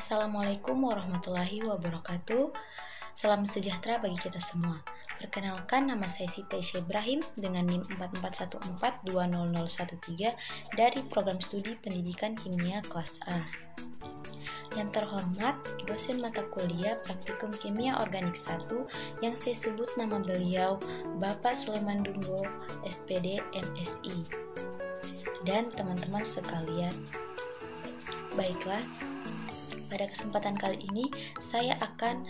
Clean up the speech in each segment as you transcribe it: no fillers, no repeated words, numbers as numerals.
Assalamualaikum warahmatullahi wabarakatuh. Salam sejahtera bagi kita semua. Perkenalkan, nama saya Siti Aisyah Ibrahim dengan NIM 441420013 dari Program Studi Pendidikan Kimia Kelas A. Yang terhormat, dosen mata kuliah Praktikum Kimia Organik 1 yang saya sebut nama beliau Bapak Sulaiman Dumbo, SPD, MSI. Dan teman-teman sekalian, baiklah, pada kesempatan kali ini saya akan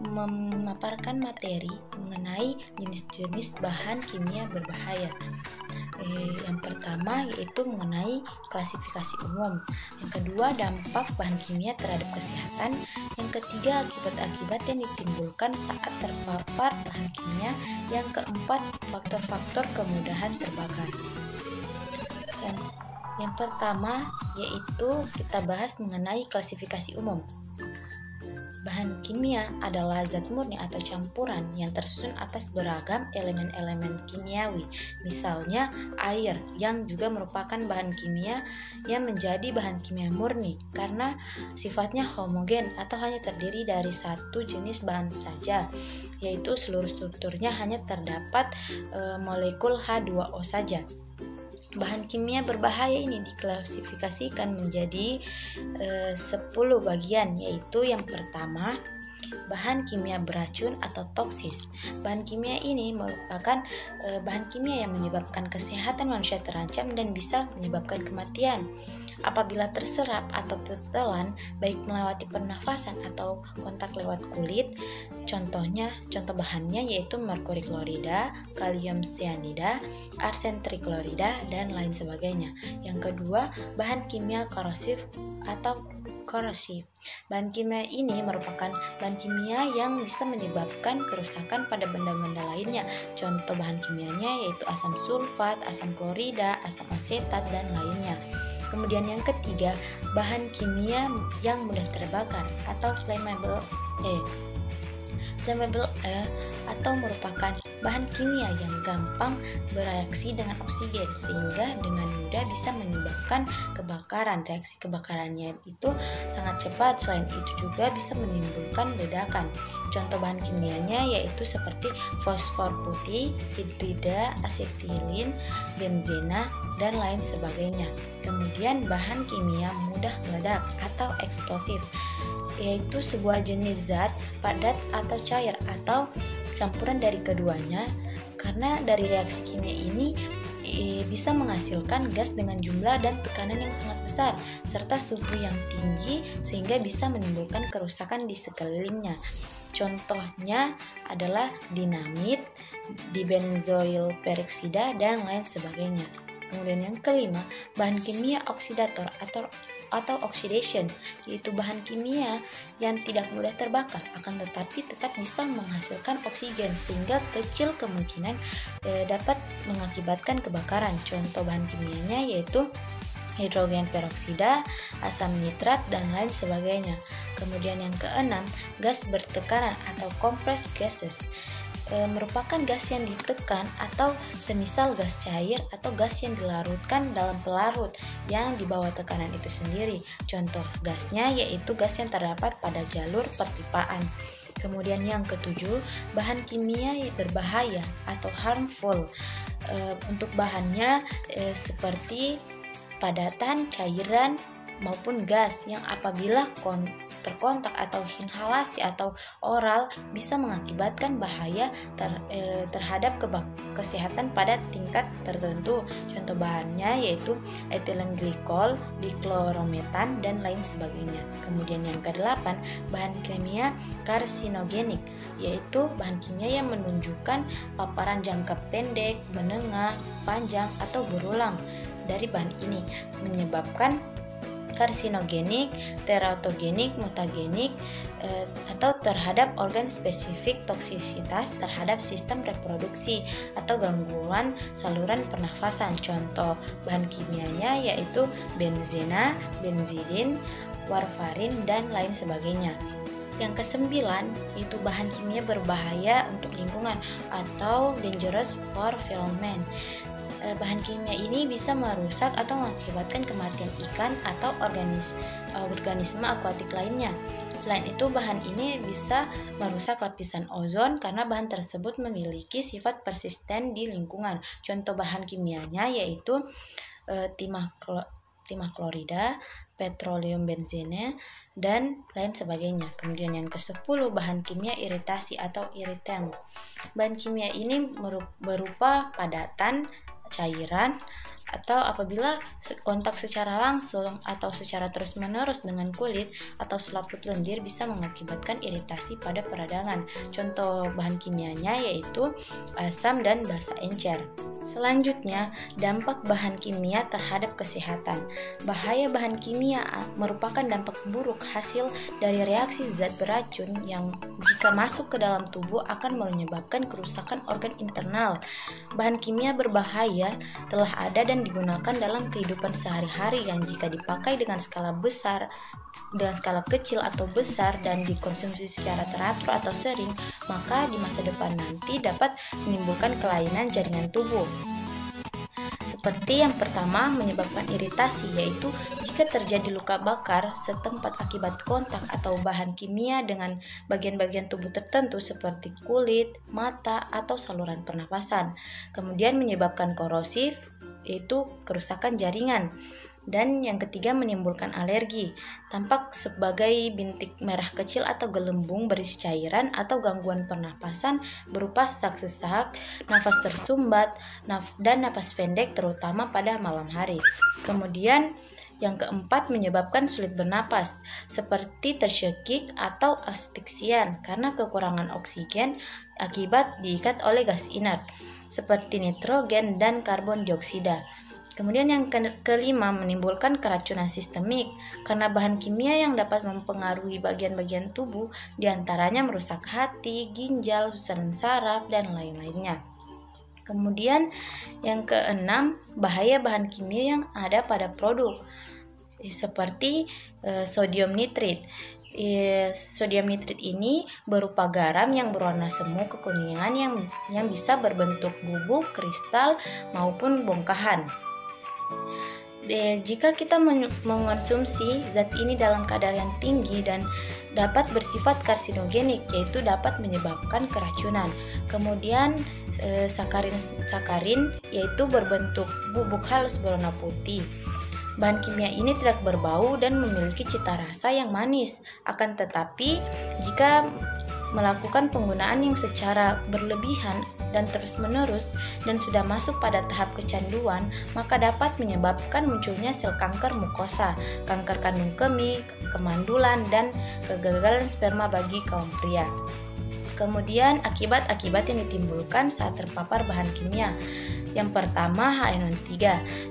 memaparkan materi mengenai jenis-jenis bahan kimia berbahaya. Yang pertama yaitu mengenai klasifikasi umum. Yang kedua, dampak bahan kimia terhadap kesehatan. Yang ketiga, akibat-akibat yang ditimbulkan saat terpapar bahan kimia. Yang keempat, faktor-faktor kemudahan terbakar. Yang pertama yaitu kita bahas mengenai klasifikasi umum. Bahan kimia adalah zat murni atau campuran yang tersusun atas beragam elemen-elemen kimiawi. Misalnya air yang juga merupakan bahan kimia yang menjadi bahan kimia murni karena sifatnya homogen atau hanya terdiri dari satu jenis bahan saja, yaitu seluruh strukturnya hanya terdapat molekul H2O saja. Bahan kimia berbahaya ini diklasifikasikan menjadi 10 bagian, yaitu yang pertama, bahan kimia beracun atau toksis. Bahan kimia ini merupakan bahan kimia yang menyebabkan kesehatan manusia terancam dan bisa menyebabkan kematian apabila terserap atau tertelan, baik melewati pernafasan atau kontak lewat kulit. Contoh bahannya yaitu merkuri klorida, kalium cyanida, arsen triklorida, dan lain sebagainya. Yang kedua, bahan kimia korosif atau korosif. Bahan kimia ini merupakan bahan kimia yang bisa menyebabkan kerusakan pada benda-benda lainnya. Contoh bahan kimianya yaitu asam sulfat, asam klorida, asam asetat, dan lainnya. Kemudian yang ketiga, bahan kimia yang mudah terbakar atau flammable. Flammable atau merupakan bahan kimia yang gampang bereaksi dengan oksigen sehingga dengan mudah bisa menyebabkan kebakaran. Reaksi kebakarannya itu sangat cepat, selain itu juga bisa menimbulkan ledakan. Contoh bahan kimianya yaitu seperti fosfor putih, hidrida, asetilin, benzena, dan lain sebagainya. Kemudian bahan kimia mudah meledak atau eksplosif, yaitu sebuah jenis zat padat atau cair atau campuran dari keduanya, karena dari reaksi kimia ini bisa menghasilkan gas dengan jumlah dan tekanan yang sangat besar serta suhu yang tinggi sehingga bisa menimbulkan kerusakan di sekelilingnya. Contohnya adalah dinamit, dibenzoil peroksida, dan lain sebagainya. Kemudian yang kelima, bahan kimia oksidator atau oxidation, yaitu bahan kimia yang tidak mudah terbakar akan tetapi tetap bisa menghasilkan oksigen sehingga kecil kemungkinan dapat mengakibatkan kebakaran. Contoh bahan kimianya yaitu hidrogen peroksida, asam nitrat, dan lain sebagainya. Kemudian yang keenam, gas bertekanan atau compressed gases, merupakan gas yang ditekan atau semisal gas cair atau gas yang dilarutkan dalam pelarut yang di bawah tekanan itu sendiri. Contoh gasnya yaitu gas yang terdapat pada jalur perpipaan. Kemudian yang ketujuh, bahan kimia berbahaya atau harmful. Untuk bahannya seperti padatan, cairan, maupun gas yang apabila terkontak atau inhalasi atau oral bisa mengakibatkan bahaya terhadap kesehatan pada tingkat tertentu. Contoh bahannya yaitu etilen glikol, diklorometan, dan lain sebagainya. Kemudian yang kedelapan, bahan kimia karsinogenik, yaitu bahan kimia yang menunjukkan paparan jangka pendek, menengah, panjang, atau berulang dari bahan ini menyebabkan karsinogenik, teratogenik, mutagenik, atau terhadap organ spesifik, toksisitas terhadap sistem reproduksi atau gangguan saluran pernafasan. Contoh bahan kimianya yaitu benzena, benzidin, warfarin, dan lain sebagainya. Yang kesembilan yaitu bahan kimia berbahaya untuk lingkungan atau dangerous for environment. Bahan kimia ini bisa merusak atau mengakibatkan kematian ikan atau organisme akuatik lainnya. Selain itu, bahan ini bisa merusak lapisan ozon karena bahan tersebut memiliki sifat persisten di lingkungan. Contoh bahan kimianya yaitu timah klorida, petroleum benzene, dan lain sebagainya. Kemudian yang ke-10, bahan kimia iritasi atau iritan. Bahan kimia ini berupa padatan, cairan, atau apabila kontak secara langsung atau secara terus-menerus dengan kulit atau selaput lendir bisa mengakibatkan iritasi pada peradangan. Contoh bahan kimianya yaitu asam dan basa encer. Selanjutnya, dampak bahan kimia terhadap kesehatan. Bahaya bahan kimia merupakan dampak buruk hasil dari reaksi zat beracun yang jika masuk ke dalam tubuh akan menyebabkan kerusakan organ internal. Bahan kimia berbahaya telah ada dan digunakan dalam kehidupan sehari-hari yang jika dipakai dengan skala kecil atau besar dan dikonsumsi secara teratur atau sering, maka di masa depan nanti dapat menimbulkan kelainan jaringan tubuh. Seperti yang pertama, menyebabkan iritasi, yaitu jika terjadi luka bakar setempat akibat kontak atau bahan kimia dengan bagian-bagian tubuh tertentu seperti kulit, mata, atau saluran pernapasan. Kemudian menyebabkan korosif, yaitu kerusakan jaringan. Dan yang ketiga, menimbulkan alergi, tampak sebagai bintik merah kecil atau gelembung berisi cairan atau gangguan pernapasan berupa sesak-sesak, nafas tersumbat, dan napas pendek terutama pada malam hari. Kemudian yang keempat, menyebabkan sulit bernapas, seperti tersyekik atau asphyxian karena kekurangan oksigen akibat diikat oleh gas inert, seperti nitrogen dan karbon dioksida. Kemudian yang kelima, menimbulkan keracunan sistemik karena bahan kimia yang dapat mempengaruhi bagian-bagian tubuh, diantaranya merusak hati, ginjal, susunan saraf, dan lain-lainnya. Kemudian yang keenam, bahaya bahan kimia yang ada pada produk seperti sodium nitrit. Sodium nitrit ini berupa garam yang berwarna semu kekuningan yang bisa berbentuk bubuk, kristal, maupun bongkahan. Jika kita mengonsumsi zat ini dalam kadar yang tinggi dan dapat bersifat karsinogenik, yaitu dapat menyebabkan keracunan. Kemudian sakarin yaitu berbentuk bubuk halus berwarna putih. Bahan kimia ini tidak berbau dan memiliki cita rasa yang manis. Akan tetapi, jika melakukan penggunaan yang secara berlebihan dan terus-menerus dan sudah masuk pada tahap kecanduan, maka dapat menyebabkan munculnya sel kanker mukosa, kanker kandung kemih, kemandulan, dan kegagalan sperma bagi kaum pria. Kemudian akibat-akibat yang ditimbulkan saat terpapar bahan kimia. Yang pertama, HNO3,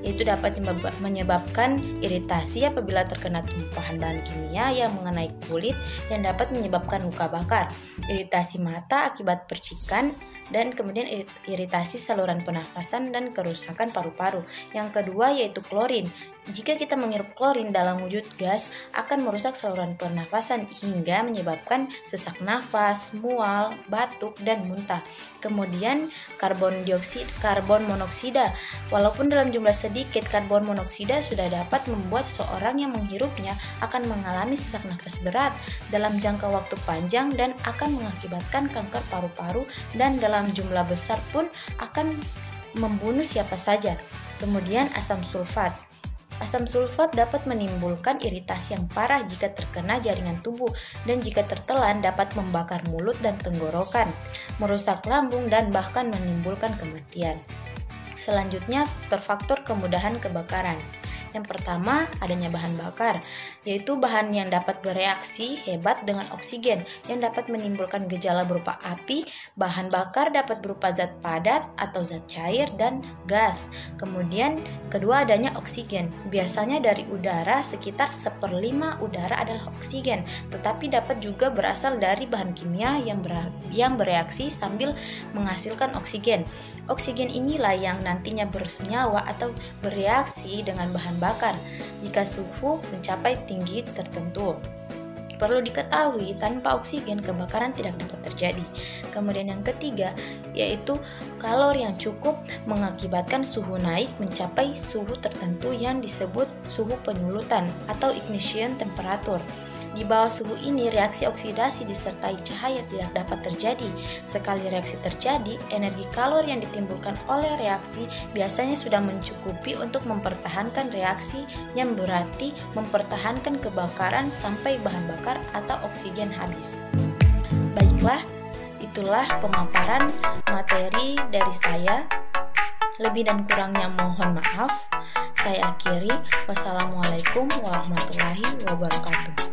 yaitu dapat menyebabkan iritasi apabila terkena tumpahan bahan kimia yang mengenai kulit yang dapat menyebabkan luka bakar, iritasi mata akibat percikan, dan kemudian iritasi saluran pernafasan dan kerusakan paru-paru. Yang kedua yaitu klorin. Jika kita menghirup klorin dalam wujud gas akan merusak saluran pernafasan hingga menyebabkan sesak nafas, mual, batuk, dan muntah. Kemudian karbon monoksida. Walaupun dalam jumlah sedikit, karbon monoksida sudah dapat membuat seorang yang menghirupnya akan mengalami sesak nafas berat dalam jangka waktu panjang dan akan mengakibatkan kanker paru-paru, dan dalam jumlah besar pun akan membunuh siapa saja. Kemudian asam sulfat. Asam sulfat dapat menimbulkan iritasi yang parah jika terkena jaringan tubuh dan jika tertelan dapat membakar mulut dan tenggorokan, merusak lambung, dan bahkan menimbulkan kematian. Selanjutnya, faktor kemudahan kebakaran. Yang pertama, adanya bahan bakar, yaitu bahan yang dapat bereaksi hebat dengan oksigen yang dapat menimbulkan gejala berupa api. Bahan bakar dapat berupa zat padat atau zat cair dan gas. Kemudian kedua, adanya oksigen. Biasanya dari udara sekitar 1/5 udara adalah oksigen, tetapi dapat juga berasal dari bahan kimia yang bereaksi sambil menghasilkan oksigen. Oksigen inilah yang nantinya bersenyawa atau bereaksi dengan bahan bakar jika suhu mencapai tinggi tertentu. Perlu diketahui, tanpa oksigen kebakaran tidak dapat terjadi. Kemudian yang ketiga, yaitu kalori yang cukup mengakibatkan suhu naik mencapai suhu tertentu yang disebut suhu penyulutan atau ignition temperature. Di bawah suhu ini, reaksi oksidasi disertai cahaya tidak dapat terjadi. Sekali reaksi terjadi, energi kalori yang ditimbulkan oleh reaksi biasanya sudah mencukupi untuk mempertahankan reaksi, yang berarti mempertahankan kebakaran sampai bahan bakar atau oksigen habis. Baiklah, itulah pemaparan materi dari saya. Lebih dan kurangnya mohon maaf. Saya akhiri. Wassalamualaikum warahmatullahi wabarakatuh.